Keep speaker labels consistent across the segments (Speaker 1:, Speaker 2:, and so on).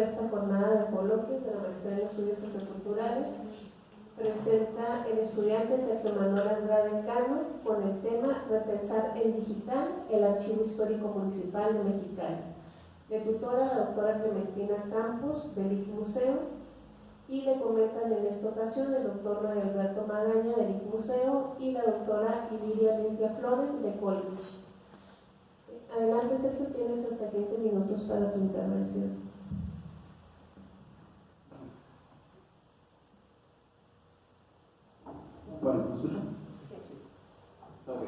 Speaker 1: esta jornada de coloquios de la maestría en estudios socioculturales. Presenta el estudiante Sergio Manuel Andrade Cano con el tema Repensar en digital el Archivo Histórico Municipal de Mexicali. Le tutora la doctora Clementina Campos del IC Museo y le comentan en esta ocasión el doctor Mario Alberto Magaña del IC Museo y la doctora Iliria Limpia Flores de Colvich. Adelante, Sergio, tienes hasta 15 minutos para tu intervención.
Speaker 2: Bueno, ¿me escuchan? Sí. Ok.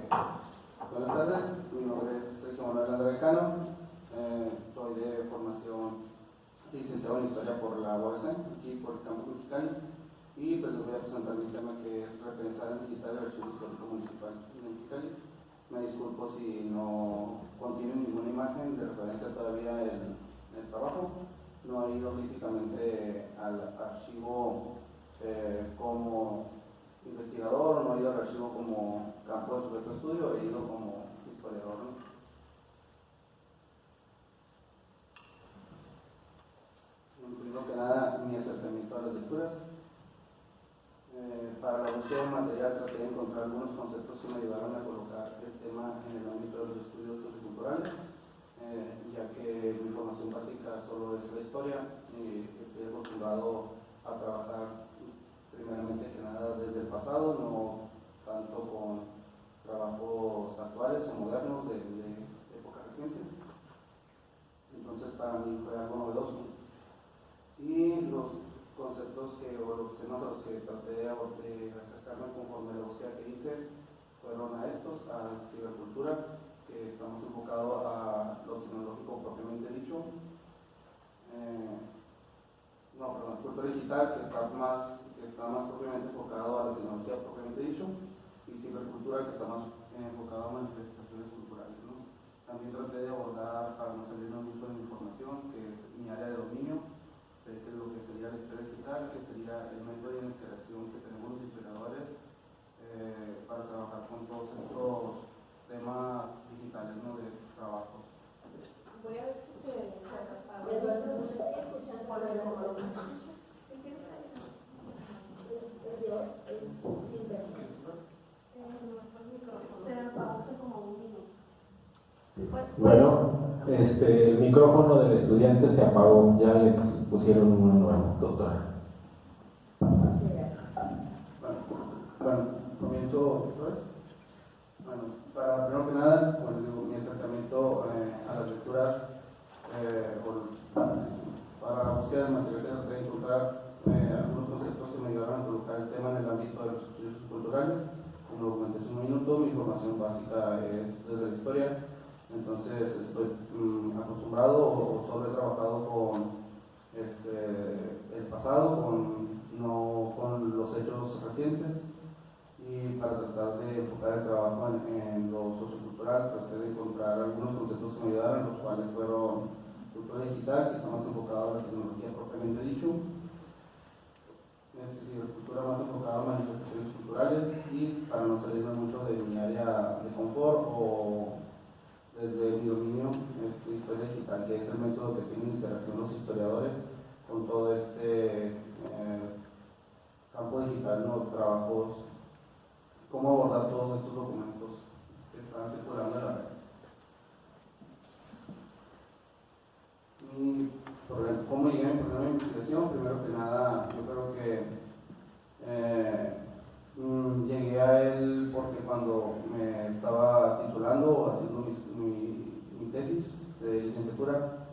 Speaker 2: Buenas tardes, mi nombre es Sergio Manuel Andrade Cano, soy de formación licenciado en Historia por la UABC, aquí por el campus Mexicali, y pues les voy a presentar mi tema que es Repensar en digital el Archivo Histórico Municipal de Mexicali. Me disculpo si no contiene ninguna imagen de referencia todavía en el trabajo. No he ido físicamente al archivo como investigador, no he ido al archivo como campo de sujeto de estudio, he ido como historiador, ¿no? Primero que nada, mi acercamiento a las lecturas. Para la búsqueda de material traté de encontrar algunos conceptos que me ayudaron a colocar el tema en el ámbito de los estudios socioculturales, ya que mi formación básica solo es la historia y estoy acostumbrado a trabajar primeramente que nada desde el pasado, no tanto con trabajos actuales o modernos de época reciente. Entonces para mí fue algo novedoso. Y los conceptos o los temas a los que traté de acercarme conforme la búsqueda que hice fueron a estos, a cibercultura, que está más enfocado a lo tecnológico propiamente dicho, cultura digital, que está más propiamente enfocado a la tecnología propiamente dicho, y cibercultura, que está más enfocado a manifestaciones culturales, ¿no? También traté de abordar, para no salirnos mucho de mi información, que es mi área de dominio, que es lo que sería la historia digital, que sería el método de interacción que tenemos los historiadores para trabajar con todos estos temas digitales, ¿no? De trabajo.
Speaker 1: Voy a ver si te
Speaker 3: Bueno, el micrófono del estudiante se apagó, ya le pusieron uno nuevo, doctora.
Speaker 2: Bueno, comienzo otra vez. Bueno, primero que nada, pues, mi acercamiento a las lecturas, para la búsqueda del material que traté de encontrar algunos conceptos que me ayudaron a colocar el tema en el ámbito de los estudios culturales. Como lo comenté hace un minuto, mi formación básica es desde la historia, entonces estoy acostumbrado o solo he trabajado con el pasado, no con los hechos recientes. Y para tratar de enfocar el trabajo en lo sociocultural, traté de encontrar algunos conceptos que me ayudaron, los cuales fueron cultura digital, que está más enfocado a la tecnología propiamente dicho, cibercultura más enfocado a manifestaciones culturales, y para no salirme mucho de mi área de confort o desde mi dominio, historia digital, que es el método que tienen interacción los historiadores con todo este campo digital, ¿no? Trabajos, cómo abordar todos estos documentos que están circulando en la red. Y cómo llegué a mi primera investigación, primero que nada, yo creo que llegué a él porque cuando me estaba titulando o haciendo mi tesis de licenciatura,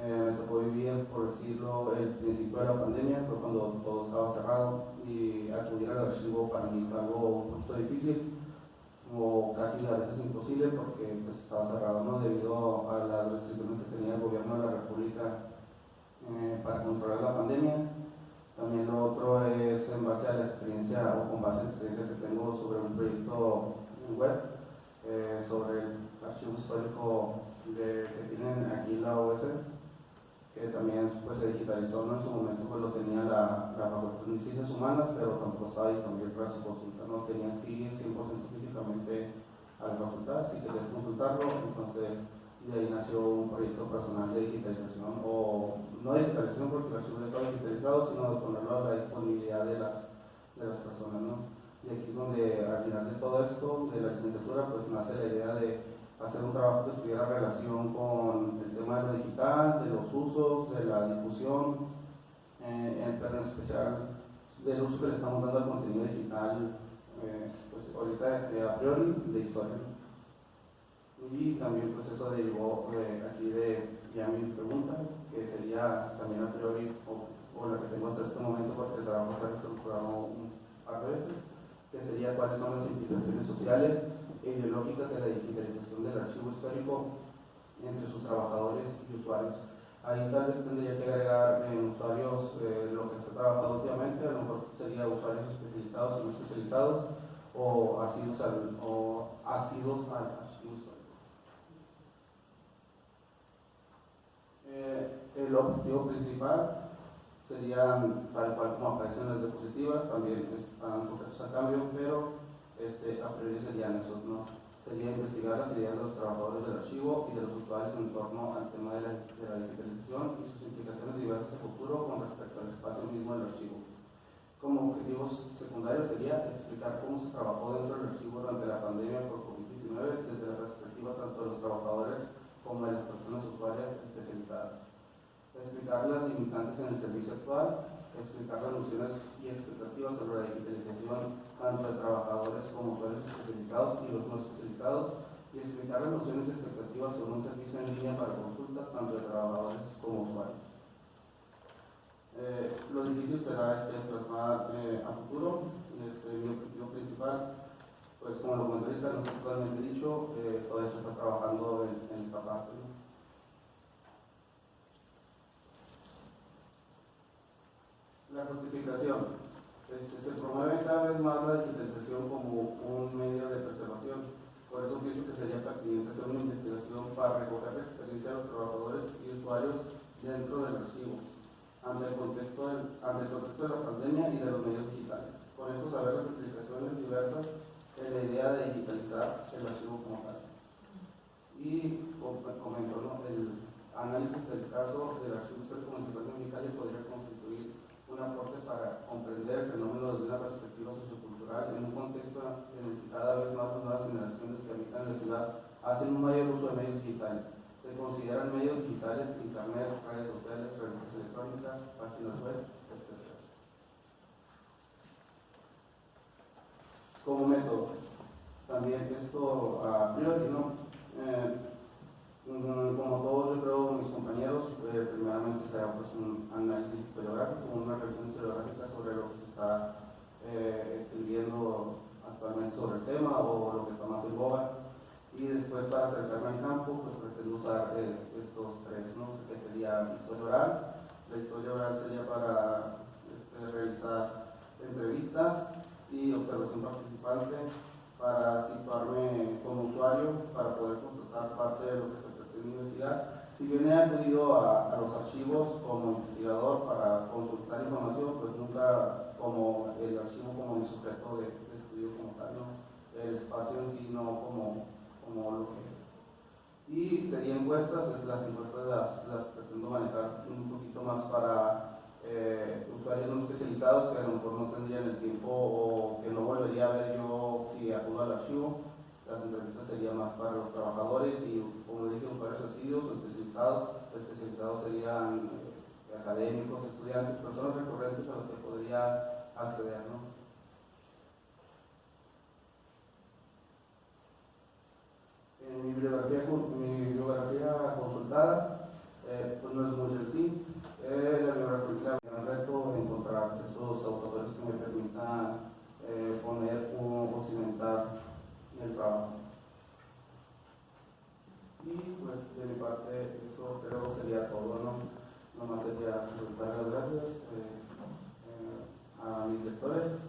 Speaker 2: me tocó vivir, por decirlo, el principio de la pandemia, fue cuando todo estaba cerrado, y acudir al archivo para mí fue algo un poquito difícil, o casi a veces imposible, porque pues, estaba cerrado, ¿no? Debido a las restricciones que tenía el gobierno de la República para controlar la pandemia. También lo otro es en base a la experiencia, o con base a la experiencia que tengo sobre un proyecto web, sobre el archivo histórico que tienen aquí la OS, que también pues, se digitalizó, ¿no? En su momento pues, lo tenía la Facultad de Ciencias Humanas, pero tampoco estaba disponible para su consulta, no tenías que ir 100% físicamente a la facultad si querías consultarlo. Entonces De ahí nació un proyecto personal de digitalización, o no digitalización porque el archivo ya estaba digitalizado, sino de ponerlo a la disponibilidad de las personas, ¿no? Y aquí es donde al final de todo esto, de la licenciatura, pues nace la idea de hacer un trabajo que tuviera relación con el tema de lo digital, de los usos, de la difusión, pero en especial del uso que le estamos dando al contenido digital, pues ahorita a priori de historia, ¿no? Y también pues eso derivó aquí de ya mi pregunta, que sería también a priori, o la que tengo hasta este momento, porque el trabajo se ha estructurado un par de veces, que sería cuáles son las implicaciones sociales e ideológicas de la digitalización del archivo histórico entre sus trabajadores y usuarios. Ahí tal vez tendría que agregar usuarios, lo que se ha trabajado últimamente, a lo mejor sería usuarios especializados o no especializados, o asiduos al archivo histórico. El objetivo principal serían, tal cual como aparecen en las diapositivas, también están sujetos a cambio, pero a priori serían esos, ¿no? Sería investigar las ideas de los trabajadores del archivo y de los usuarios en torno al tema de la digitalización y sus implicaciones diversas a futuro con respecto al espacio mismo del archivo. Como objetivos secundarios sería explicar cómo se trabajó dentro del archivo durante la pandemia por COVID-19 desde la perspectiva tanto de los trabajadores como de las personas usuarias especializadas. Explicar las limitantes en el servicio actual, explicar las nociones y expectativas sobre la digitalización tanto de trabajadores como usuarios especializados y los no especializados, y explicar las nociones y expectativas sobre un servicio en línea para consulta tanto de trabajadores como usuarios. Lo difícil será plasmar a futuro. Mi objetivo principal, pues como lo comenté ahorita, no es totalmente dicho, todavía se está trabajando en esta parte, ¿no? La justificación. Se promueve cada vez más la digitalización como un medio de preservación. Por eso pienso que sería pertinente hacer una investigación para recoger la experiencia de los trabajadores y usuarios dentro del archivo, ante el contexto de la pandemia y de los medios digitales. Con esto saber las implicaciones diversas en la idea de digitalizar el archivo como tal. Y comento, ¿no? El análisis del caso del archivo histórico municipal de Mexicali podría constituir un aporte para comprender el fenómeno desde una perspectiva sociocultural en un contexto en el que cada vez más las nuevas generaciones que habitan la ciudad hacen un mayor uso de medios digitales. Se consideran medios digitales internet, redes sociales, revistas electrónicas, páginas web, etc. Como método, también esto a priori, ¿no? Como todos, yo creo, mis compañeros, primeramente será pues un análisis historiográfico, una revisión historiográfica sobre lo que se está escribiendo actualmente sobre el tema o lo que está más en boga. Y después, para acercarme al campo, pues pretendo usar estos tres, ¿no? Que sería historia oral. La historia oral sería para realizar entrevistas y observación participante, para situarme como usuario, para poder constatar parte de lo que se pretende investigar. Si bien he acudido a los archivos como investigador para consultar información, pues nunca como el archivo como mi sujeto de estudio como tal, ¿no? El espacio en sí no como lo que es. Y serían encuestas, las encuestas las pretendo manejar un poquito más para usuarios no especializados que a lo mejor no tendrían el tiempo o que no volvería a ver yo si acudo al archivo. Las entrevistas serían más para los trabajadores y, como dije, usuarios asiduos o especializados. Especializados serían académicos, estudiantes, personas recurrentes a las que podría acceder, ¿no? En mi bibliografía consultada, pues no es mucho en sí. La bibliografía es un reto encontrar esos autores que me permitan poner o cimentar el trabajo. Y pues de mi parte eso creo sería todo, ¿no? Nomás sería dar las gracias a mis lectores.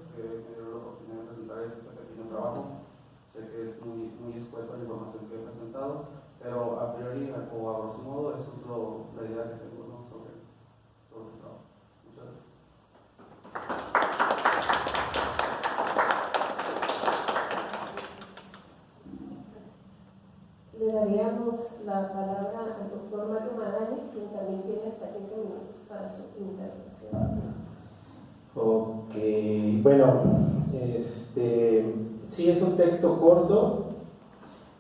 Speaker 1: para su intervención.
Speaker 3: Ok, bueno, sí es un texto corto,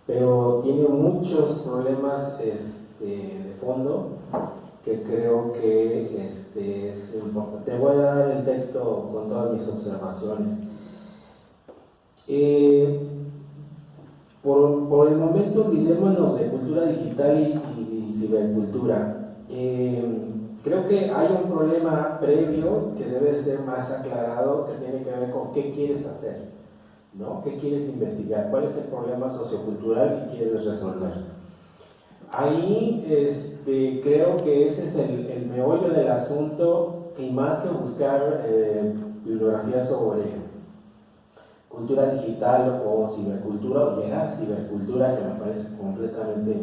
Speaker 3: pero tiene muchos problemas de fondo que creo que es importante. Te voy a dar el texto con todas mis observaciones. Por el momento olvidémonos de cultura digital y cibercultura. Creo que hay un problema previo que debe de ser más aclarado, que tiene que ver con qué quieres hacer, ¿no? ¿Qué quieres investigar? ¿Cuál es el problema sociocultural que quieres resolver? Ahí creo que ese es el meollo del asunto, y más que buscar bibliografía sobre cultura digital o cibercultura, o llegar a cibercultura, que me parece completamente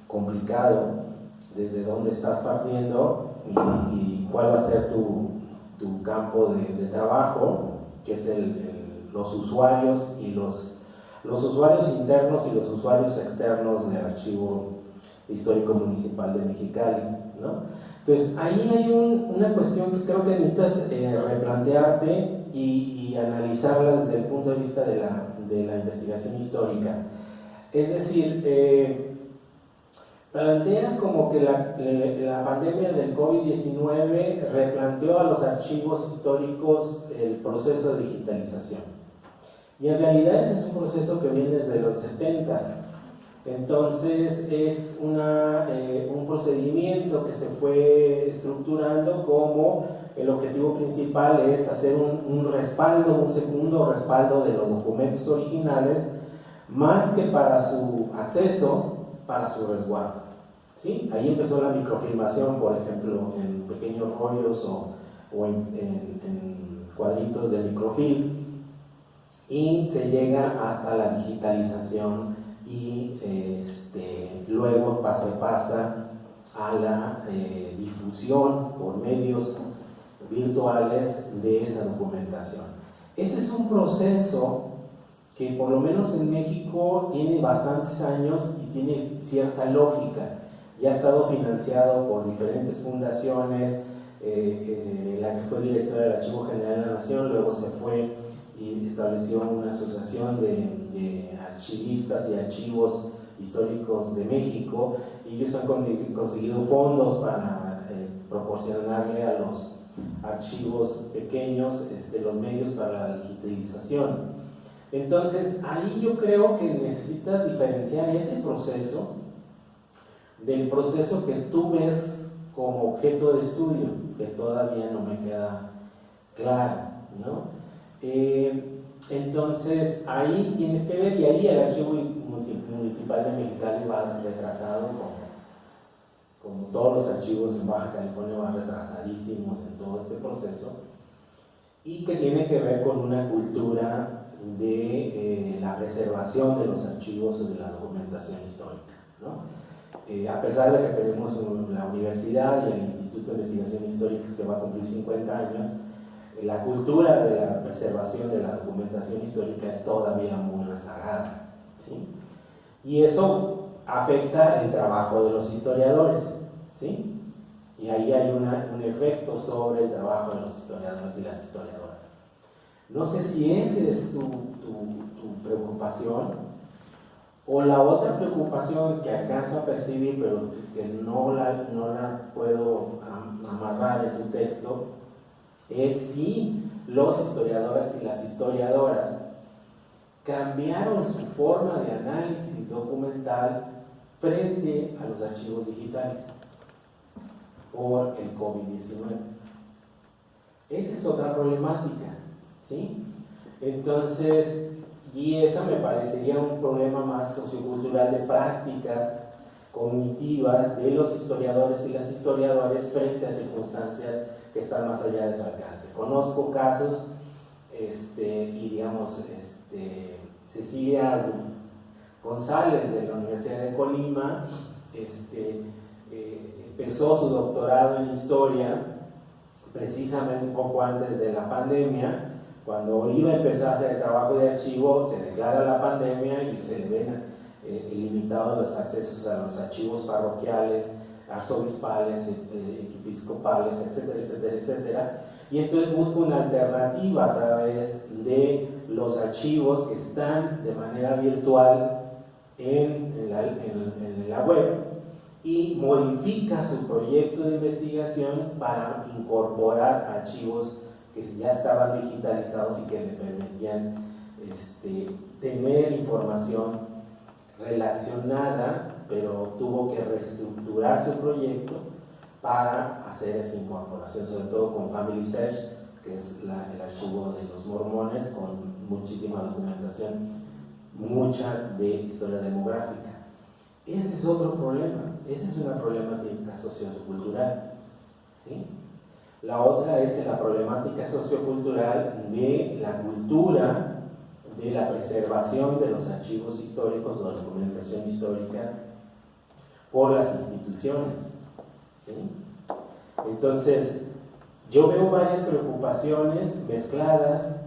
Speaker 3: complicado, desde dónde estás partiendo y cuál va a ser tu campo de trabajo, que es los usuarios y los usuarios internos y los usuarios externos del Archivo Histórico Municipal de Mexicali, ¿no? Entonces ahí hay una cuestión que creo que necesitas replantearte y analizarla desde el punto de vista de la investigación histórica. Es decir, planteas como que la pandemia del COVID-19 replanteó a los archivos históricos el proceso de digitalización. Y en realidad ese es un proceso que viene desde los 70s. Entonces es un procedimiento que se fue estructurando como el objetivo principal es hacer un respaldo, un segundo respaldo de los documentos originales, más que para su acceso, para su resguardo, ¿sí? Ahí empezó la microfilmación, por ejemplo, en pequeños rollos o en cuadritos de microfilm, y se llega hasta la digitalización y luego pasa a la difusión por medios virtuales de esa documentación. Este es un proceso que por lo menos en México tiene bastantes años y tiene cierta lógica. Ya ha estado financiado por diferentes fundaciones, la que fue directora del Archivo General de la Nación, luego se fue y estableció una asociación de archivistas y archivos históricos de México, y ellos han conseguido fondos para proporcionarle a los archivos pequeños los medios para la digitalización. Entonces ahí yo creo que necesitas diferenciar ese proceso del proceso que tú ves como objeto de estudio, que todavía no me queda claro, ¿no? Entonces ahí tienes que ver, y ahí el Archivo Municipal de Mexicali va retrasado, como todos los archivos en Baja California van retrasadísimos en todo este proceso, y que tiene que ver con una cultura de la preservación de los archivos o de la documentación histórica, ¿no? A pesar de que tenemos la universidad y el Instituto de Investigación Histórica que va a cumplir 50 años, la cultura de la preservación de la documentación histórica es todavía muy rezagada, ¿sí? Y eso afecta el trabajo de los historiadores, ¿sí? Y ahí hay un efecto sobre el trabajo de los historiadores y las historiadoras. No sé si esa es tu preocupación, o la otra preocupación que alcanzo a percibir, pero que no la puedo amarrar en tu texto, es si los historiadores y las historiadoras cambiaron su forma de análisis documental frente a los archivos digitales por el COVID-19. Esa es otra problemática, ¿sí? Entonces, y esa me parecería un problema más sociocultural de prácticas cognitivas de los historiadores y las historiadoras frente a circunstancias que están más allá de su alcance. Conozco casos, y digamos, Cecilia González de la Universidad de Colima empezó su doctorado en historia precisamente un poco antes de la pandemia. Cuando iba a empezar a hacer el trabajo de archivo, se declara la pandemia y se le ven limitados los accesos a los archivos parroquiales arzobispales, episcopales, etcétera, etcétera, etcétera. Y entonces busco una alternativa a través de los archivos que están de manera virtual en la web y modifica su proyecto de investigación para incorporar archivos que ya estaban digitalizados y que le permitían tener información relacionada, pero tuvo que reestructurar su proyecto para hacer esa incorporación, sobre todo con Family Search, que es el archivo de los mormones, con muchísima documentación, mucha de historia demográfica. Ese es otro problema, esa es una problemática sociocultural, ¿sí? La otra es la problemática sociocultural de la cultura, de la preservación de los archivos históricos o de la documentación histórica por las instituciones, ¿sí? Entonces, yo veo varias preocupaciones mezcladas,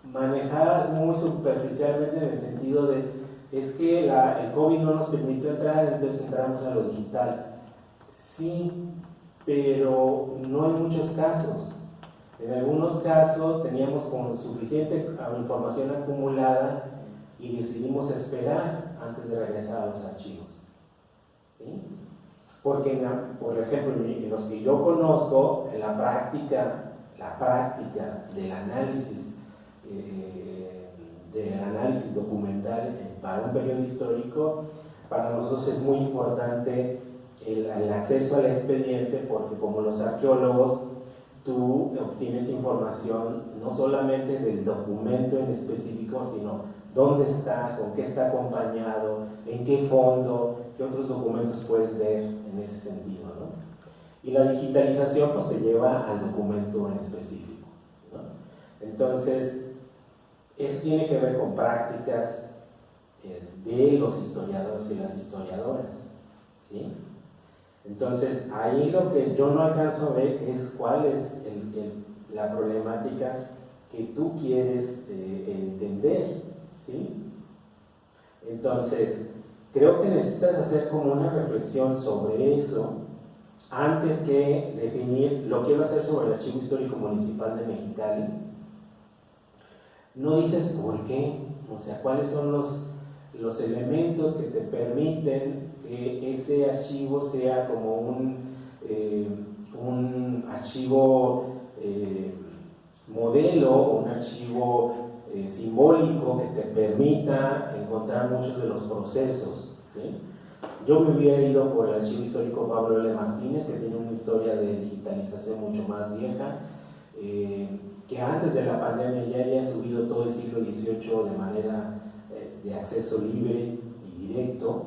Speaker 3: manejadas muy superficialmente en el sentido de es que el COVID no nos permitió entrar, entonces entramos a lo digital. Sí, pero no en muchos casos. En algunos casos teníamos con suficiente información acumulada y decidimos esperar antes de regresar a los archivos, ¿sí? Porque, por ejemplo, en los que yo conozco, en la práctica del análisis documental para un periodo histórico, para nosotros es muy importante el acceso al expediente, porque como los arqueólogos, tú obtienes información no solamente del documento en específico, sino dónde está, con qué está acompañado, en qué fondo, qué otros documentos puedes ver en ese sentido, ¿no? Y la digitalización pues te lleva al documento en específico, ¿no? Entonces, eso tiene que ver con prácticas de los historiadores y las historiadoras, ¿sí? Entonces, ahí lo que yo no alcanzo a ver es cuál es la problemática que tú quieres entender, ¿sí? Entonces, creo que necesitas hacer como una reflexión sobre eso antes que definir, lo quiero hacer sobre el Archivo Histórico Municipal de Mexicali. No dices por qué, o sea, cuáles son los elementos que te permiten que ese archivo sea como un archivo modelo, un archivo simbólico que te permita encontrar muchos de los procesos, ¿sí? Yo me hubiera ido por el Archivo Histórico Pablo L. Martínez, que tiene una historia de digitalización mucho más vieja, que antes de la pandemia ya había subido todo el siglo XVIII de manera de acceso libre y directo,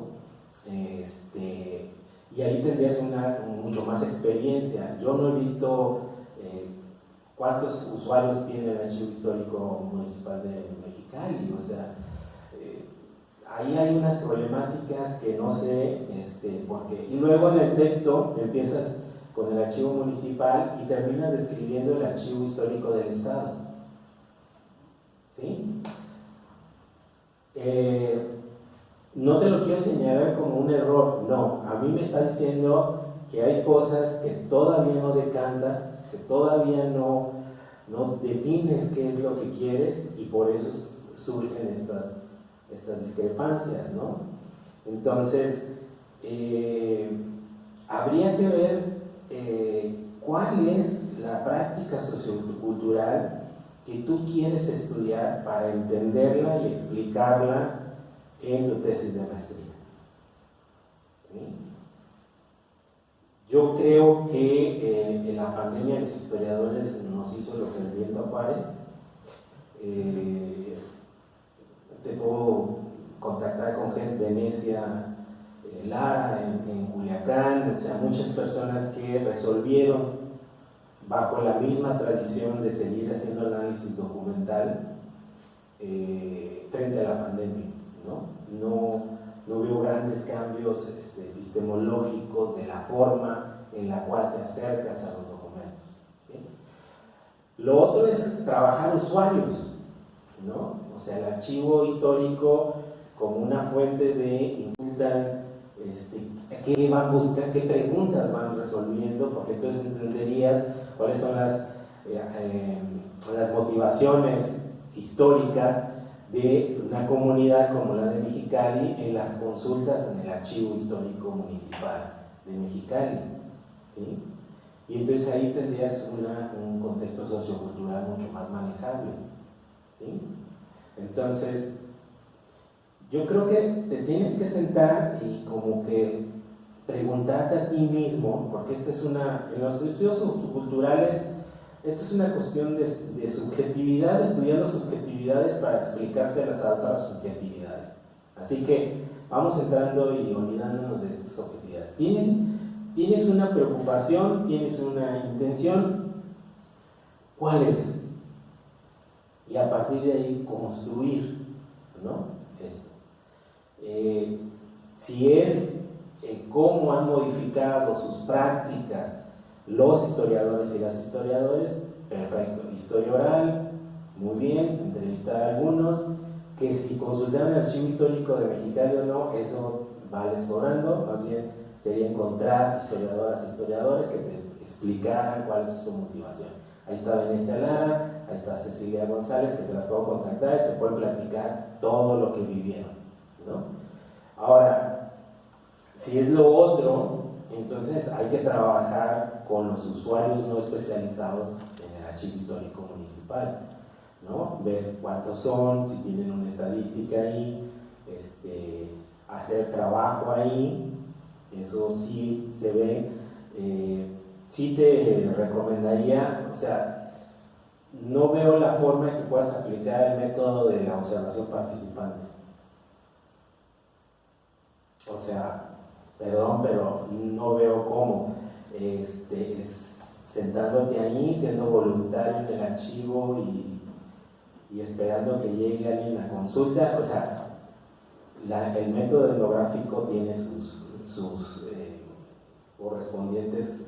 Speaker 3: y ahí tendrías mucho más experiencia. Yo no he visto cuántos usuarios tiene el Archivo Histórico Municipal de Mexicali, o sea, ahí hay unas problemáticas que no sé por qué. Y luego en el texto empiezas con el archivo municipal y terminas describiendo el archivo histórico del Estado, ¿sí? No te lo quiero señalar como un error, no, a mí me está diciendo que hay cosas que todavía no decantas, que todavía no defines qué es lo que quieres y por eso surgen estas discrepancias, ¿no? Entonces, habría que ver cuál es la práctica sociocultural que tú quieres estudiar para entenderla y explicarla en tu tesis de maestría, ¿sí? Yo creo que en la pandemia los historiadores nos hizo lo que el viento a Juárez. Te puedo contactar con gente de Venecia, Lara, en Culiacán, o sea, muchas personas que resolvieron bajo la misma tradición de seguir haciendo análisis documental frente a la pandemia, ¿no? No veo grandes cambios epistemológicos de la forma en la cual te acercas a los documentos, ¿sí? Lo otro es trabajar usuarios, ¿no? O sea, el archivo histórico como una fuente de inculta qué van buscando, qué preguntas van resolviendo, porque entonces entenderías cuáles son las motivaciones históricas de una comunidad como la de Mexicali en las consultas en el Archivo Histórico Municipal de Mexicali, ¿sí? Y entonces ahí tendrías un contexto sociocultural mucho más manejable, ¿sí? Entonces, yo creo que te tienes que sentar y como que preguntarte a ti mismo, porque en los estudios socioculturales, esto es una cuestión de subjetividad, estudiando subjetividades para explicarse a las otras subjetividades. Así que vamos entrando y olvidándonos de estas subjetividades. Tienes una preocupación, tienes una intención, ¿cuál es? Y a partir de ahí construir, ¿no? Esto. Si es cómo han modificado sus prácticas los historiadores y las historiadores, perfecto. Historia oral, muy bien, entrevistar a algunos, que si consultaran el archivo histórico de Mexicali o no, eso vale sobrando, más bien sería encontrar historiadoras e historiadores que te explicaran cuál es su motivación. Ahí está Venecia Lara, ahí está Cecilia González, que te las puedo contactar y te pueden platicar todo lo que vivieron, ¿no? Ahora, si es lo otro, entonces hay que trabajar con los usuarios no especializados en el Archivo Histórico Municipal, ¿no? Ver cuántos son, si tienen una estadística ahí, hacer trabajo ahí, eso sí se ve. Sí te recomendaría, o sea, no veo la forma en que puedas aplicar el método de la observación participante. O sea, perdón, pero no veo cómo. Sentándote ahí, siendo voluntario en el archivo y esperando que llegue alguien a consulta. O sea, el método etnográfico tiene sus correspondientes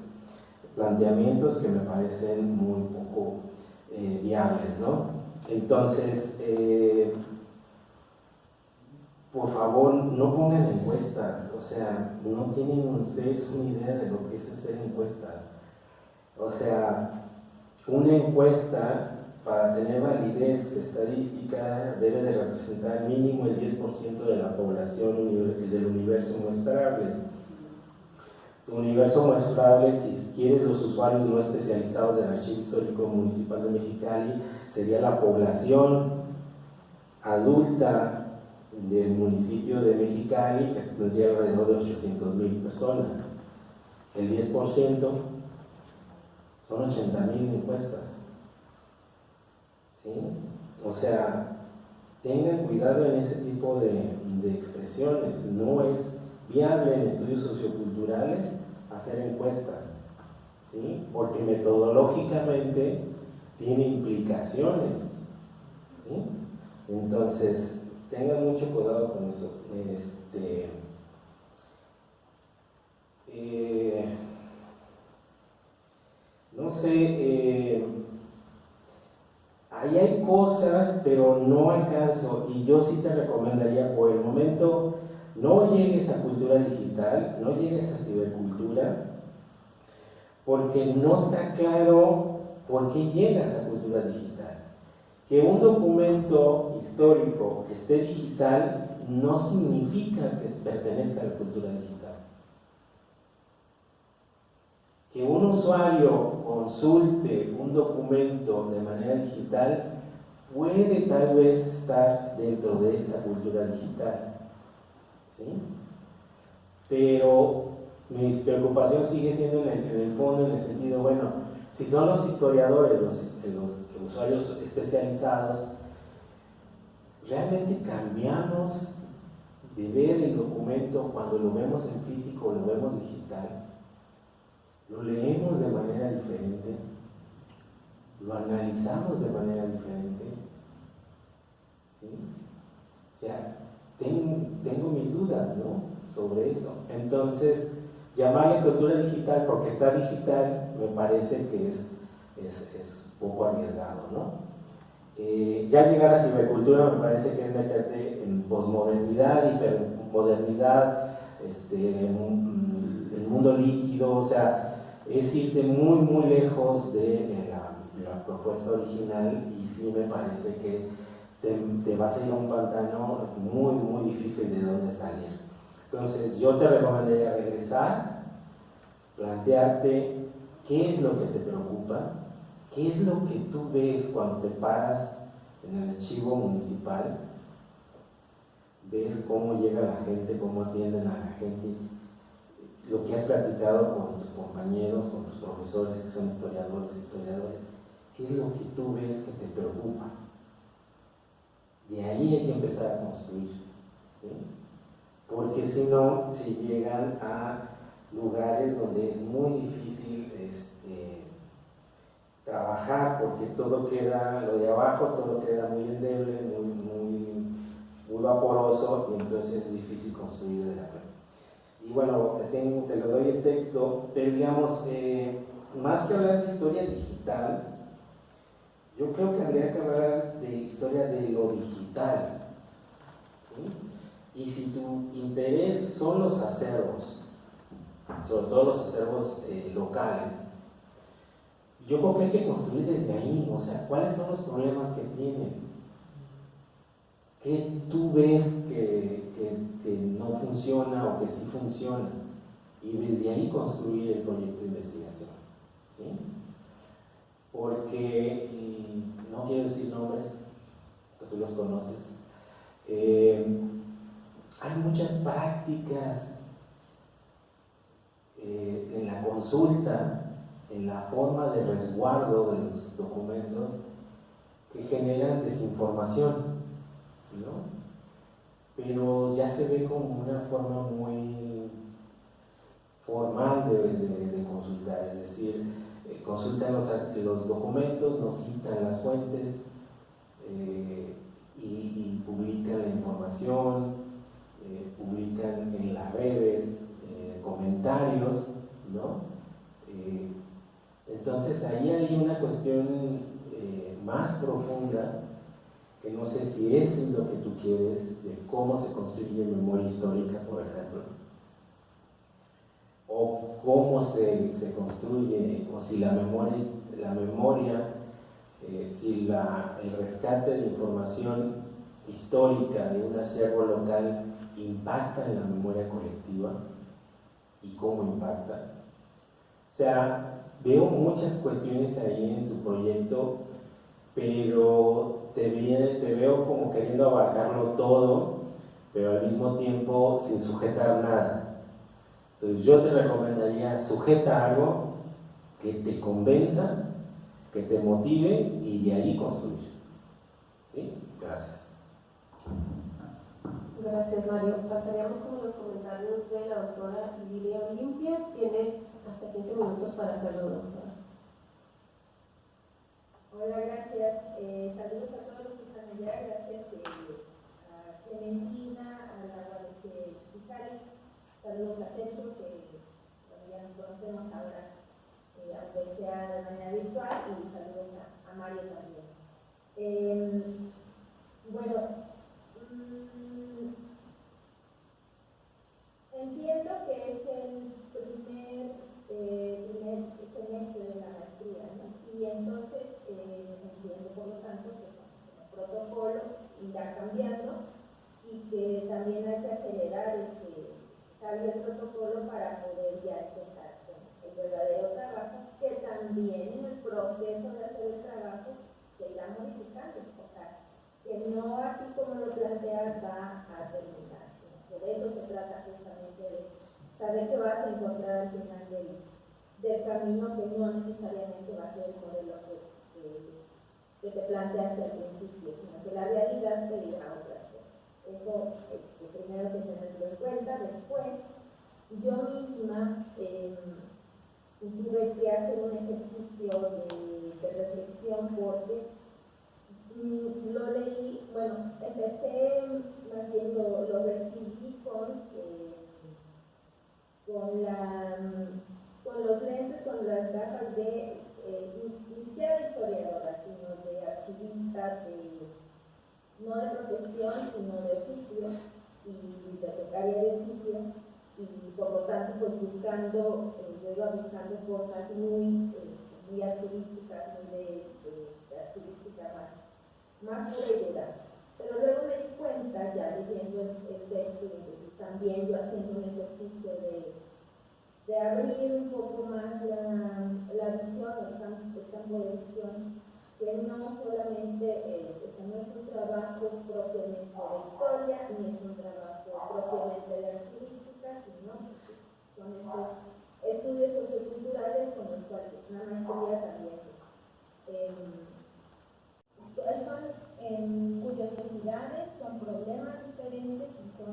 Speaker 3: planteamientos que me parecen muy poco viables, ¿no? Entonces, por favor, no pongan encuestas, o sea, no tienen ustedes una idea de lo que es hacer encuestas. O sea, una encuesta, para tener validez estadística, debe de representar mínimo el 10% de la población del universo muestrable. Tu universo muestrable, si quieres los usuarios no especializados del Archivo Histórico Municipal de Mexicali, sería la población adulta del municipio de Mexicali, que tendría alrededor de 800,000 personas. El 10% son 80,000 encuestas, ¿sí? O sea, tengan cuidado en ese tipo de expresiones. No es viable en estudios socioculturales hacer encuestas, ¿sí? Porque metodológicamente tiene implicaciones, ¿sí? Entonces, tengan mucho cuidado con esto. No sé, ahí hay cosas, pero no alcanzo, y yo sí te recomendaría, por el momento, no llegues a cultura digital, no llegues a cibercultura, porque no está claro por qué llegas a cultura digital. Que un documento histórico esté digital no significa que pertenezca a la cultura digital. Que un usuario consulte un documento de manera digital puede tal vez estar dentro de esta cultura digital, ¿sí? Pero mi preocupación sigue siendo en el fondo, en el sentido, bueno, si son los historiadores, los usuarios especializados, ¿realmente cambiamos de ver el documento cuando lo vemos en físico o lo vemos digital? ¿Lo leemos de manera diferente? ¿Lo analizamos de manera diferente? ¿Sí? O sea, tengo mis dudas, ¿no?, sobre eso. Entonces, llamarle cultura digital porque está digital me parece que es poco arriesgado, ¿no? Ya llegar a cibercultura me parece que es meterte en posmodernidad, hipermodernidad, el mundo líquido, o sea, es irte muy, muy lejos de la propuesta original y sí me parece que te vas a ir a un pantano muy, muy difícil de dónde salir. Entonces, yo te recomendaría regresar, plantearte qué es lo que te preocupa, qué es lo que tú ves cuando te paras en el archivo municipal, ves cómo llega la gente, cómo atienden a la gente, lo que has platicado con tus compañeros, con tus profesores que son historiadores, qué es lo que tú ves que te preocupa. De ahí hay que empezar a construir, ¿sí? Porque si no, se llegan a lugares donde es muy difícil trabajar, porque todo queda, lo de abajo, todo queda muy endeble, muy vaporoso, y entonces es difícil construir desde arriba. Y bueno, te lo doy el texto, pero digamos, más que hablar de historia digital, yo creo que habría que hablar de historia de lo digital, ¿sí? Y si tu interés son los acervos, sobre todo los acervos locales, yo creo que hay que construir desde ahí, o sea, ¿cuáles son los problemas que tienen? ¿Qué tú ves que no funciona o que sí funciona? Y desde ahí construir el proyecto de investigación, ¿sí? Porque, no quiero decir nombres, que tú los conoces, hay muchas prácticas en la consulta, en la forma de resguardo de los documentos que generan desinformación, ¿no? Pero ya se ve como una forma muy formal de consultar, es decir, consultan los documentos, nos citan las fuentes y publican la información, publican en las redes comentarios, ¿no? Entonces ahí hay una cuestión más profunda, que no sé si eso es lo que tú quieres, de cómo se construye memoria histórica, por ejemplo, o cómo se construye, o si la memoria si el rescate de información histórica de un acervo local impacta en la memoria colectiva y cómo impacta. O sea, veo muchas cuestiones ahí en tu proyecto, pero te veo como queriendo abarcarlo todo, pero al mismo tiempo sin sujetar nada. Entonces yo te recomendaría, sujeta algo que te convenza, que te motive y de ahí construir. ¿Sí? Gracias.
Speaker 1: Gracias, Mario. Pasaríamos con los comentarios de la doctora Lilia Olimpia. Tiene hasta 15 minutos para hacerlo, doctora.
Speaker 4: Hola, gracias. Saludos a todos los que están allá. Gracias a Clementina, a la Guadalupe. Saludos a Sergio, que ya nos conocemos ahora, aunque sea de manera virtual, y saludos a Mario también. Bueno, entiendo que es el primer semestre de la maestría, ¿no? Y entonces entiendo, por lo tanto, que el protocolo irá cambiando y que también hay que acelerar el que salga el protocolo para poder ya empezar con el verdadero trabajo, que también en el proceso de hacer el trabajo se irá modificando, o sea, que no así como lo planteas va a terminar, sino que de eso se trata justamente, de saber que vas a encontrar al final del camino, que no necesariamente va a ser el modelo que te planteaste al principio, sino que la realidad te dirá otras cosas. Eso primero que tenerlo en cuenta. Después, yo misma tuve que hacer un ejercicio de reflexión, porque lo leí, bueno, empecé, más bien lo recibí con los lentes, con las gafas de, ni siquiera de historiadora, sino de archivista, no de profesión, sino de oficio, y bibliotecaria de oficio, y por lo tanto pues buscando, yo iba buscando cosas muy archivísticas, de archivística más pura y dura. Pero luego me di cuenta, ya leyendo el texto, y entonces también yo haciendo un ejercicio de abrir un poco más la visión, el campo de visión, que no solamente no es un trabajo propiamente de historia, ni es un trabajo propiamente de archivística, sino son estos estudios socioculturales con los cuales una maestría también son curiosidades, son problemas diferentes y son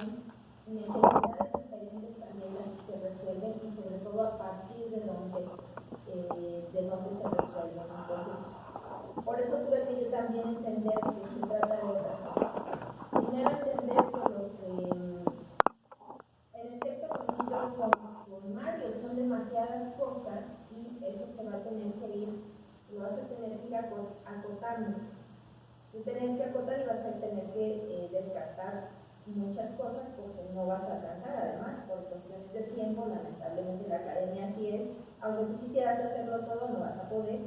Speaker 4: necesidades diferentes también las que se resuelven y sobre todo a partir de donde se resuelven. Entonces, por eso tuve que yo también entender que se trata de otra cosa. Primero entender que lo que en efecto coincido con Mario, son demasiadas cosas y eso se va a tener que ir, lo vas a tener que ir acotando. Tener que acotar y vas a tener que descartar muchas cosas porque no vas a alcanzar. Además, por cuestiones de tiempo, lamentablemente la academia así es, aunque tú quisieras hacerlo todo, no vas a poder,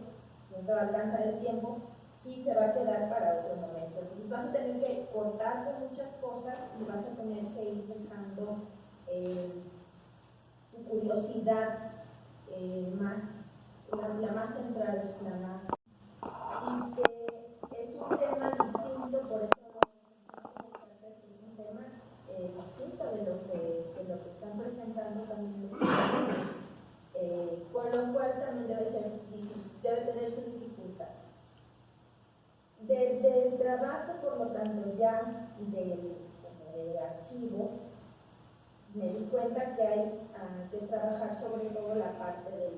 Speaker 4: no te va a alcanzar el tiempo y se va a quedar para otro momento. Entonces vas a tener que cortar con muchas cosas y vas a tener que ir dejando tu curiosidad la más central, y que es un tema distinto, por eso es un tema distinto de lo que están presentando también los con lo cual también debe tener su dificultad. Desde el trabajo, por lo tanto, ya de archivos, me di cuenta que hay que trabajar sobre todo la parte de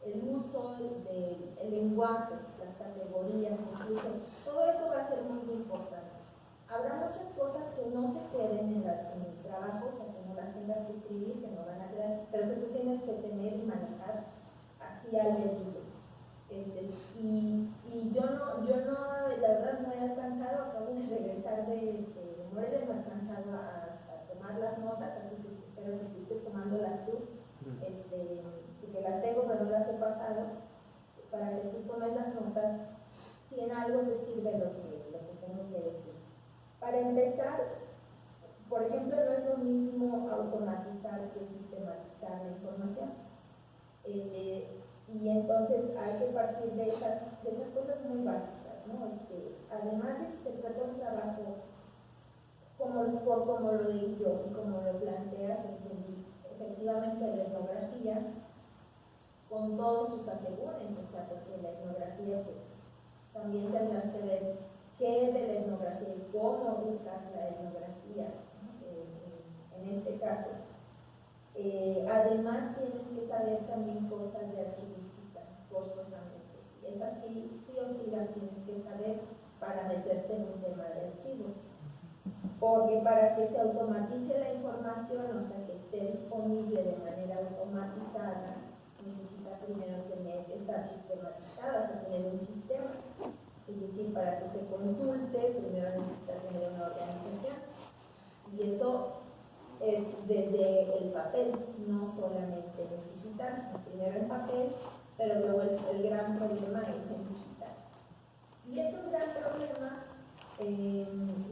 Speaker 4: el uso del lenguaje, las categorías, incluso, todo eso va a ser muy importante. Habrá muchas cosas que no se queden en el trabajo, o sea, que no las tengas que escribir, que no van a quedar, pero que tú tienes que tener y manejar así al dedillo. Y yo no, la verdad no he alcanzado, acabo de regresar de Morelia, no he alcanzado a tomar las notas, así que espero que sí estés tomándolas tú, porque las tengo pero no las he pasado, para que tú tomes las notas si en algo te sirve lo que tengo que decir. Para empezar, por ejemplo, no es lo mismo automatizar que sistematizar la información. Y entonces hay que partir de esas cosas muy básicas, ¿no? Además de que se trata de un trabajo, como lo leí yo y como lo planteas, efectivamente la etnografía, con todos sus asegúnes, o sea, porque la etnografía, pues, también tendrás que ver qué es de la etnografía y cómo usas la etnografía, en este caso. Además tienes que saber también cosas de archivística, forzosamente. Esas sí o sí las tienes que saber para meterte en un tema de archivos. Porque para que se automatice la información, o sea, que esté disponible de manera automatizada, necesita primero estar sistematizada, o sea, tener un sistema. Es decir, para que se consulte, primero necesita tener una organización. Y eso es desde el papel, no solamente en digital, sino primero en papel, pero luego el gran problema es en digital. Y es un gran problema,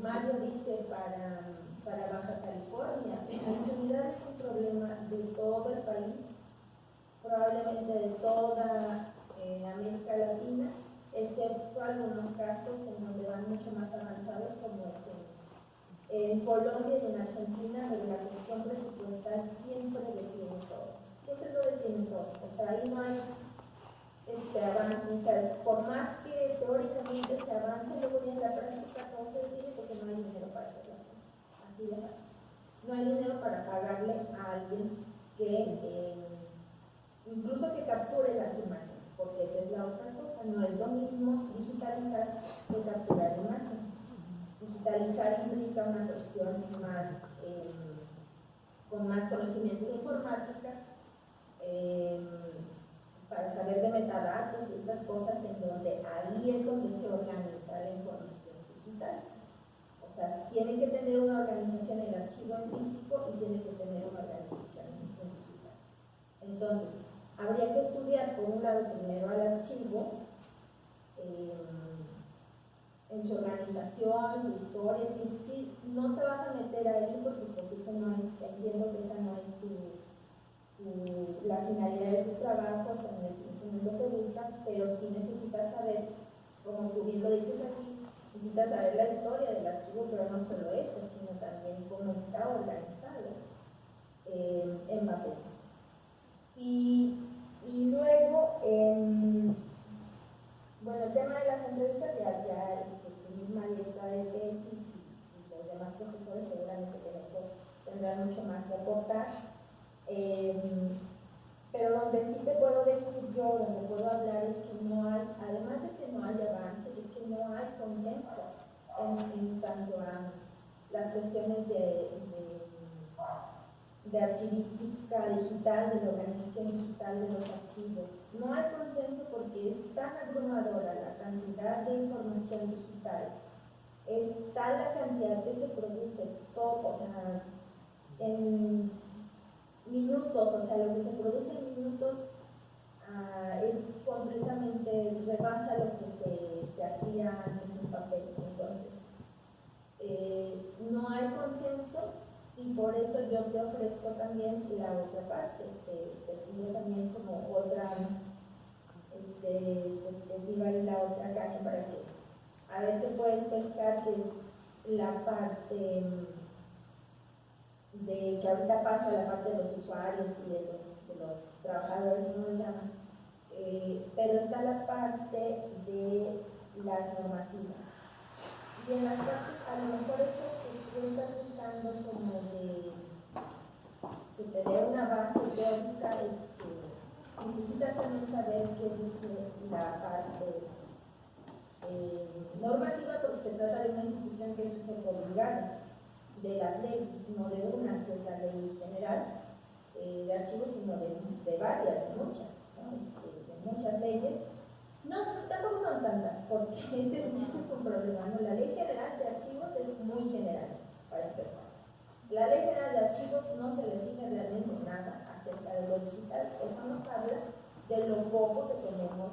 Speaker 4: Mario dice, para Baja California, pero en realidad es un problema de todo el país, probablemente de toda América Latina, excepto algunos casos en donde van mucho más avanzados, como en Colombia y en Argentina, pero la cuestión presupuestal siempre detiene todo. Siempre lo detiene todo. O sea, ahí no hay avance. O sea, por más que teóricamente se avance, luego en la práctica todo se detiene porque no hay dinero para hacer las cosas. Así de fácil. No hay dinero para pagarle a alguien que, incluso que capture las imágenes, porque esa es la otra cosa. No es lo mismo digitalizar que capturar imágenes. Digitalizar implica una cuestión más, con más conocimientos de informática, para saber de metadatos y estas cosas, en donde ahí es donde se organiza la información digital. O sea, tiene que tener una organización el archivo en físico y tiene que tener una organización en digital. Entonces, habría que estudiar, por un lado, primero al archivo, en su organización, su historia. Si no te vas a meter ahí porque pues ese no es, entiendo que esa no es la finalidad de tu trabajo, o sea, no es lo que buscas, pero sí necesitas saber, como tú bien lo dices aquí, necesitas saber la historia del archivo, pero no solo eso, sino también cómo está organizado en papel. Y luego, bueno, el tema de las entrevistas ya tu misma directora de tesis y los demás profesores seguramente que eso tendrán mucho más que aportar. Pero donde sí te puedo decir yo, donde puedo hablar es que no hay, además de que no hay avance, es que no hay consenso en tanto a las cuestiones de archivística digital, de la organización digital de los archivos. No hay consenso porque es tan abrumadora la cantidad de información digital, es tal la cantidad que se produce, todo, o sea, en minutos, o sea, lo que se produce en minutos es completamente, rebasa lo que se hacía antes en papel. Entonces, no hay consenso y por eso yo te ofrezco también la otra parte, te pido también como otra, te digo ahí la otra caña para que, a ver qué puedes pescar, que es la parte de que ahorita paso a la parte de los usuarios y de los trabajadores, como lo llaman, pero está la parte de las normativas. Y en las partes, a lo mejor eso que tú estás buscando como de que te dé una base teórica, necesitas también saber qué dice la parte normativa, porque se trata de una institución que es sujeto obligada de las leyes, no de una, que es la ley general de archivos, sino de varias, de muchas, ¿no? De muchas leyes. No, tampoco son tantas, porque ese es un problema, ¿no? La ley general de archivos es muy general, para empezar. La ley general de archivos no se define realmente nada acerca de lo digital, eso nos habla de lo poco que tenemos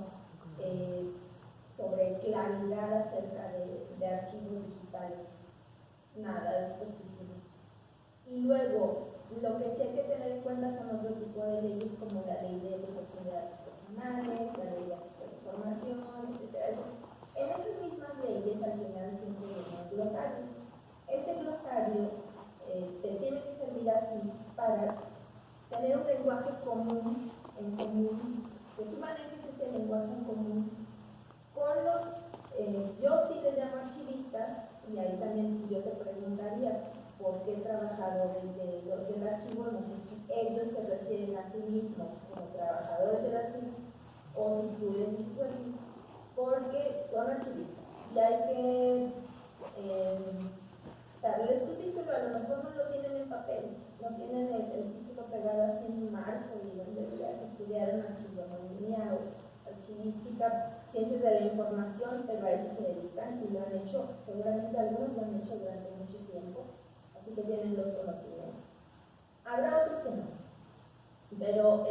Speaker 4: sobre claridad acerca de archivos digitales. Nada, es poquísimo. Y luego, lo que sí hay que tener en cuenta son otro tipo de leyes como la ley de protección de datos personales, la ley de acceso a la información, etc. En esas mismas leyes al final siempre viene el glosario. Ese glosario te tiene que servir a ti para tener un lenguaje común, que tú manejes ese lenguaje en común con los, yo sí les llamo archivistas, y ahí también yo te preguntaría por qué trabajadores del archivo, no sé si ellos se refieren a sí mismos como trabajadores del archivo o si tú les dices así, porque son archivistas y hay que darles tu título. A lo mejor no lo tienen en papel, no tienen el título pegado así en un marco y donde estudiaron archivonomía o archivística, ciencias de la información, pero a eso se dedican y lo han hecho, seguramente algunos lo han hecho durante mucho tiempo, así que tienen los conocimientos. Habrá otros que no, pero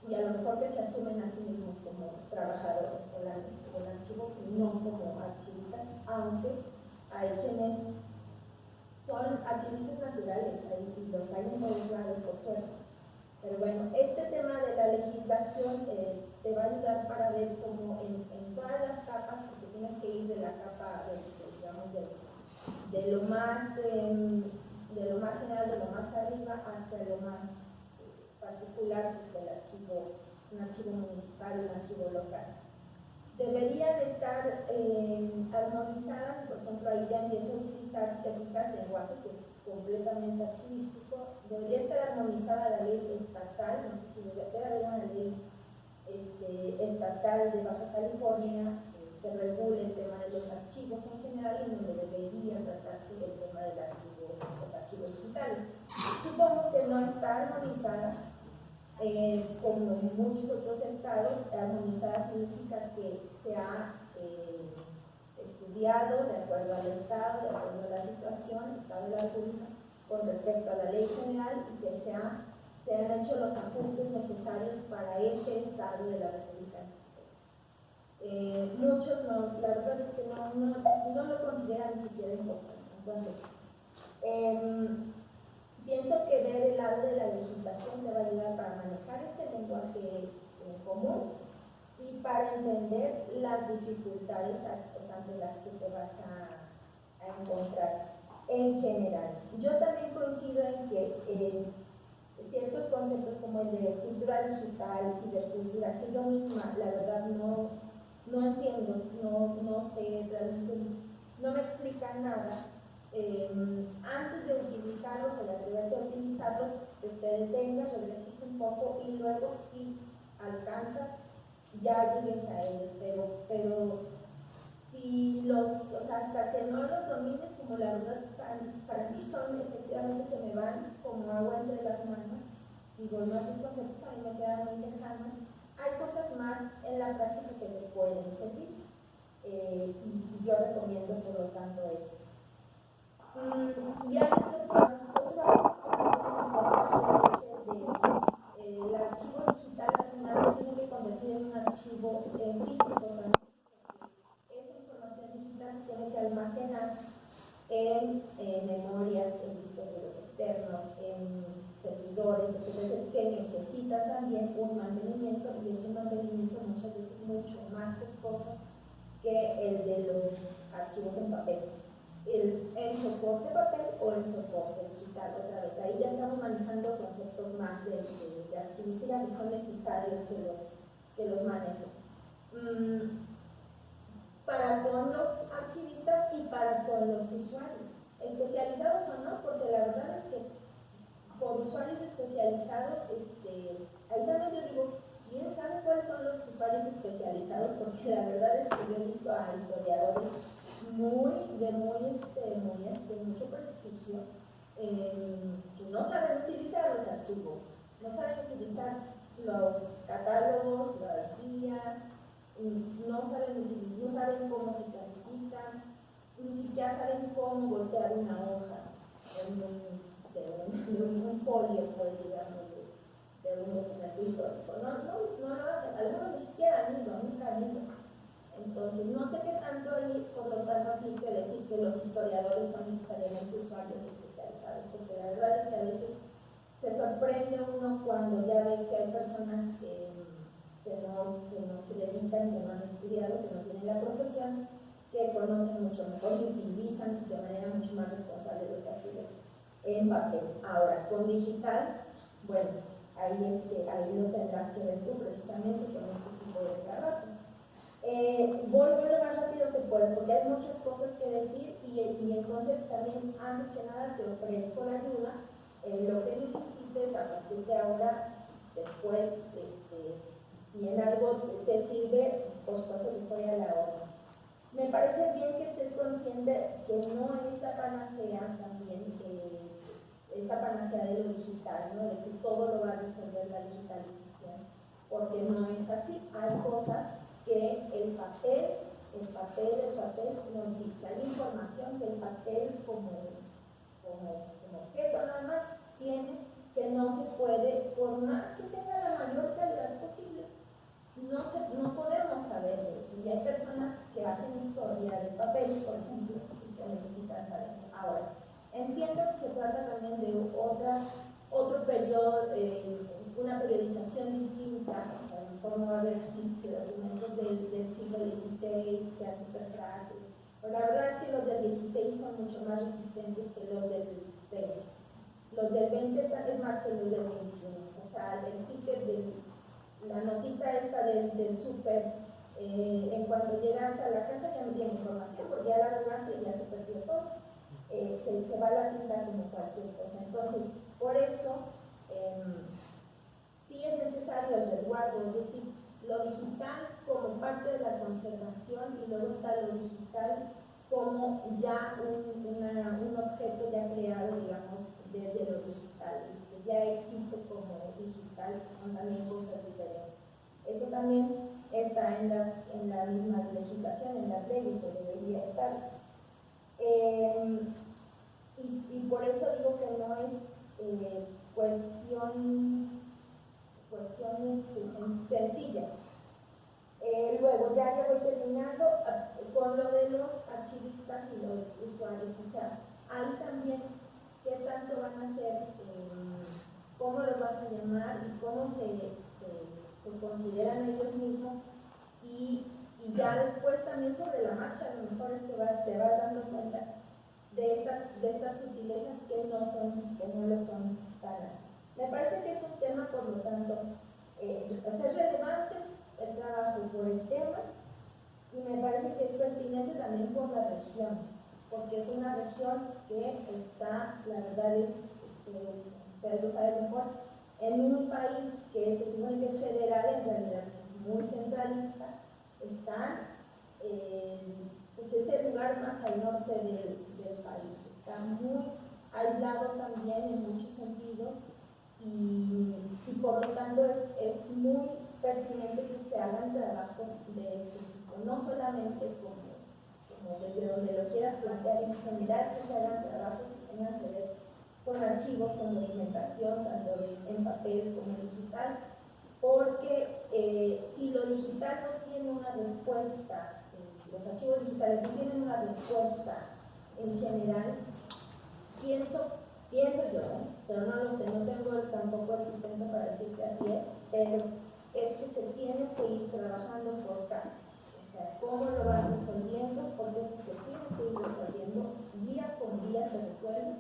Speaker 4: y a lo mejor que se asumen a sí mismos como trabajadores del archivo, no como archivistas, aunque hay quienes son archivistas naturales, y los hay en todos lados, por suerte. Pero bueno, este tema de la legislación te va a ayudar para ver cómo en todas las capas, porque tienes que ir de la capa, digamos, de lo más general, de lo más arriba, hacia lo más particular, pues el archivo, un archivo municipal, un archivo local. Deberían estar armonizadas, por ejemplo, ahí ya empiezo a utilizar, si te fijas, lenguaje que es completamente archivístico. Debería estar armonizada la ley estatal, no sé si debe haber una ley estatal de Baja California que regule el tema de los archivos en general, y donde debería tratarse el tema del archivo, los archivos digitales. Supongo que no está armonizada, como en muchos otros estados. Armonizada significa que se ha estudiado de acuerdo al estado, de actualización, cabe la República, con respecto a la ley general y que se han hecho los ajustes necesarios para ese estado de la República. Muchos no, la verdad es que no lo consideran ni siquiera importante. Entonces, pienso que ver el lado de la legislación te va a ayudar para manejar ese lenguaje común y para entender las dificultades ante las que te vas a encontrar en general. Yo también coincido en que ciertos conceptos como el de cultura digital, cibercultura, que yo misma, la verdad, no entiendo, no sé, realmente no me explican nada. Antes de utilizarlos o de atreverte a utilizarlos, te detengas, regreses un poco y luego si alcanzas, ya llegues a ellos, pero si hasta que no los domines, como la verdad para mí son, efectivamente se me van como agua entre las manos, digo, no, esos conceptos a mí me quedan muy lejanos, hay cosas más en la práctica que te pueden servir, y yo recomiendo por lo tanto eso. Y hay otro el archivo digital al final se tiene que convertir en un archivo físico también. Esa información digital se tiene que almacenar en memorias, en discos duros externos, en servidores, etc., que necesitan también un mantenimiento, y es un mantenimiento muchas veces mucho más costoso que el de los archivos en papel. En soporte papel o en soporte digital, otra vez. Ahí ya estamos manejando conceptos más de archivística que son necesarios que los manejes. Para con los archivistas y para con los usuarios, especializados o no, porque la verdad es que por usuarios especializados, ahí también yo digo, ¿quién sabe cuáles son los usuarios especializados? Porque la verdad es que yo he visto a historiadores de mucho prestigio que no saben utilizar los archivos, no saben utilizar los catálogos, las guías, no saben cómo se clasifican, ni siquiera saben cómo voltear una hoja de un folio, pues, digamos, de un documento histórico. No lo hacen, algunos ni siquiera han ido, nunca han ido. Entonces, no sé qué tanto ahí, por lo tanto, aplique decir que los historiadores son necesariamente usuarios especializados, porque la verdad es que a veces se sorprende uno cuando ya ve que hay personas que no se dedican, que no han estudiado, que no tienen la profesión, que conocen mucho mejor y utilizan de manera mucho más responsable los archivos en papel. Ahora, con digital, bueno, ahí lo tendrás que ver tú precisamente con este tipo de trabajos. Voy lo más rápido que puedo porque hay muchas cosas que decir y entonces también, antes que nada, te ofrezco la ayuda. Lo que necesites a partir de ahora, después, si en algo te sirve, por supuesto que estoy a la orden. Me parece bien que estés consciente que no es la panacea también, esta panacea de lo digital, ¿no? De que todo lo va a resolver la digitalización, porque no es así. Hay cosas que el papel nos dice. Hay información que el papel como objeto nada más tiene, que no se puede, por más que tenga la mayor calidad posible, no podemos saber de eso. Y hay personas que hacen historia del papel, por ejemplo, y que necesitan saber. Ahora, entiendo que se trata también de otro periodo, una periodización distinta. A lo mejor no va a haber documentos del siglo XVI, que sean súper frágiles. Pero la verdad es que los del XVI son mucho más resistentes que los del XX. Los del XX es más que los del XXI. O sea, el ticket la notita esta del súper, en cuanto llegas a la casa ya no tiene información, porque ya la arrugaste y ya se perdió todo. Se va a la tinta como cualquier cosa. Entonces, por eso, sí es necesario el resguardo, es decir, lo digital como parte de la conservación y luego está lo digital como ya un objeto ya creado, digamos, desde lo digital, que ya existe como digital, que son también cosas diferentes. Eso también está en la misma legislación, en las leyes, se debería estar. cuestión sencilla. Luego, ya voy terminando con lo de los archivistas y los usuarios. O sea, ahí también, ¿qué tanto van a hacer? ¿Cómo los vas a llamar? ¿Y cómo se consideran ellos mismos? Y ya después también sobre la marcha, a lo mejor te vas dando cuenta de estas sutilezas que no lo son tan así. Me parece que es un tema, por lo tanto, es relevante el trabajo por el tema, y me parece que es pertinente también por la región, porque es una región que está, la verdad es ustedes lo saben mejor, en un país que se supone que es federal, en realidad es muy centralista, está pues es el lugar más al norte del país, está muy aislado también en muchos sentidos, y por lo tanto es muy pertinente que se hagan trabajos de este tipo, no solamente como desde donde lo quieras plantear en general, que se hagan trabajos que tengan que ver con archivos, con documentación, tanto en papel como digital, porque si lo digital no tiene una respuesta, los archivos digitales no tienen una respuesta en general, pienso yo, pero no lo sé, no tengo tampoco el sustento para decir que así es, pero es que se tiene que ir trabajando por casos, o sea, cómo lo van resolviendo, porque eso se tiene que ir resolviendo, día con día se resuelve,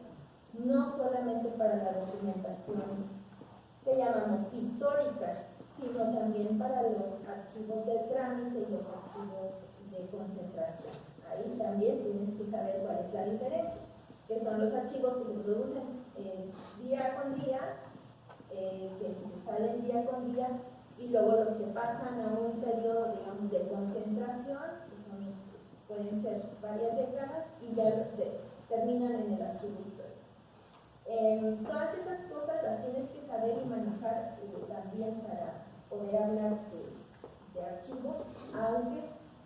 Speaker 4: no solamente para la documentación que llamamos histórica, sino también para los archivos de trámite y los archivos de concentración. Ahí también tienes que saber cuál es la diferencia, que son los archivos que se producen día con día, que salen día con día, y luego los que pasan a un periodo, digamos, de concentración, que pueden ser varias décadas, y ya terminan en el archivo histórico. Todas esas cosas las tienes que saber y manejar también para poder hablar de archivos, aunque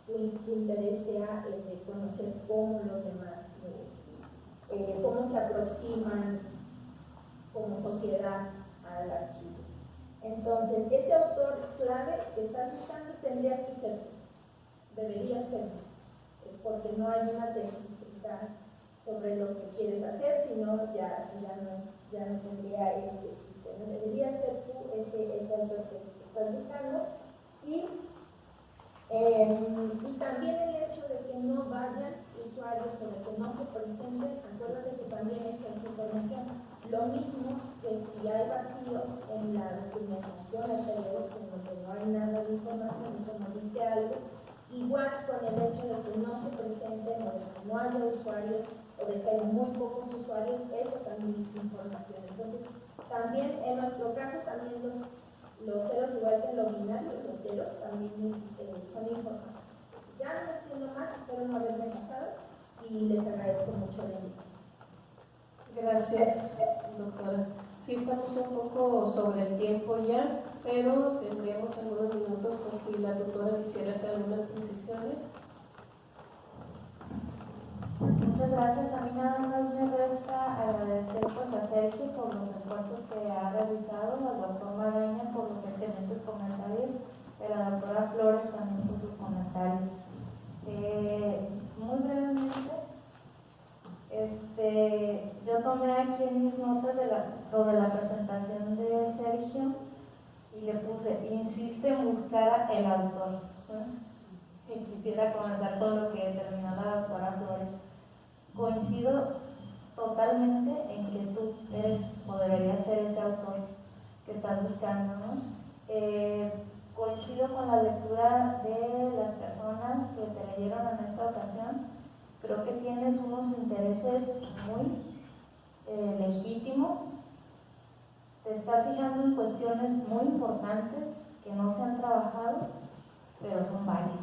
Speaker 4: tu interés sea el de conocer cómo los demás, cómo se aproximan como sociedad al archivo. Entonces, ese autor clave que estás buscando tendrías que ser tú, deberías ser tú, porque no hay una tesis escrita sobre lo que quieres hacer, sino ya no tendría este chiste, ¿no? Deberías ser tú ese autor que estás buscando, y también el hecho de que no vayan usuarios o de que no se presenten, acuérdate que también eso es información. Lo mismo que si hay vacíos en la documentación anterior, en donde no hay nada de información, eso nos dice algo. Igual con el hecho de que no se presenten o de que no haya usuarios o de que hay muy pocos usuarios, eso también es información. Entonces, también en nuestro caso, también los ceros, igual que en lo binario, los ceros también son información. Ya no me extiendo más, espero no haberme pasado y les agradezco mucho la invitación.
Speaker 1: Gracias, doctora. Sí, estamos un poco sobre el tiempo ya, pero tendríamos algunos minutos por si la doctora quisiera hacer algunas precisiones.
Speaker 5: Muchas gracias. A mí nada más me resta agradecer pues, a Sergio por los esfuerzos que ha realizado, al doctor Magaña por los excelentes comentarios, y a la doctora Flores también por sus comentarios. Muy brevemente, yo tomé aquí en mis notas sobre la presentación de Sergio y le puse, insiste en buscar el autor. Y quisiera comenzar con lo que terminó la doctora Flores. Coincido totalmente en que tú eres o deberías ser ese autor que estás buscando, ¿no? Coincido con la lectura de las personas que te leyeron en esta ocasión. Creo que tienes unos intereses muy legítimos. Te estás fijando en cuestiones muy importantes que no se han trabajado, pero son válidas.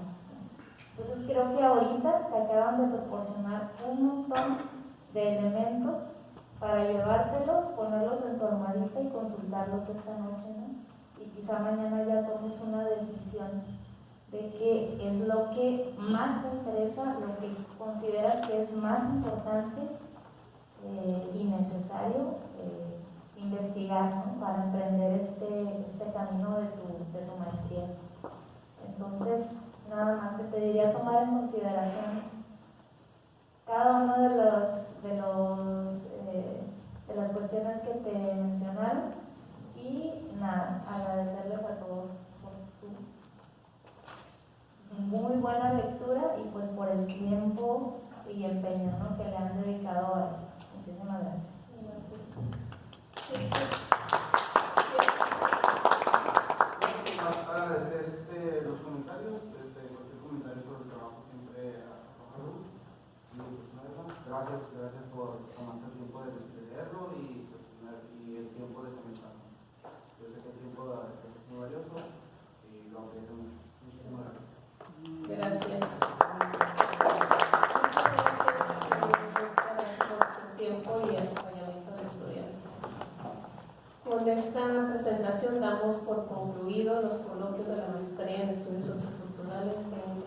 Speaker 5: Entonces creo que ahorita te acaban de proporcionar un montón de elementos para llevártelos, ponerlos en tu armadita y consultarlos esta noche, ¿no? Y quizá mañana ya tomes una decisión de qué es lo que más te interesa, lo que consideras que es más importante y necesario investigar. investigar, ¿no? Para emprender este camino de tu maestría. Entonces, nada más que te diría tomar en consideración cada una de las cuestiones que te mencionaron y nada, agradecerles a todos por su muy buena lectura y pues por el tiempo y empeño, ¿no? Que le han dedicado a esto. Muchísimas gracias.
Speaker 2: Agradecer los comentarios, cualquier comentario sobre el trabajo siempre arroja luz. Gracias por tomarse el tiempo de leerlo y el tiempo de comentarlo. Yo sé que el tiempo es muy valioso y lo aprecio mucho. Muchísimas gracias.
Speaker 1: Gracias. Muchas gracias por su tiempo y acompañamiento del estudiante. Con esta presentación damos por concluido los coloquios de la maestría en estudios socioculturales en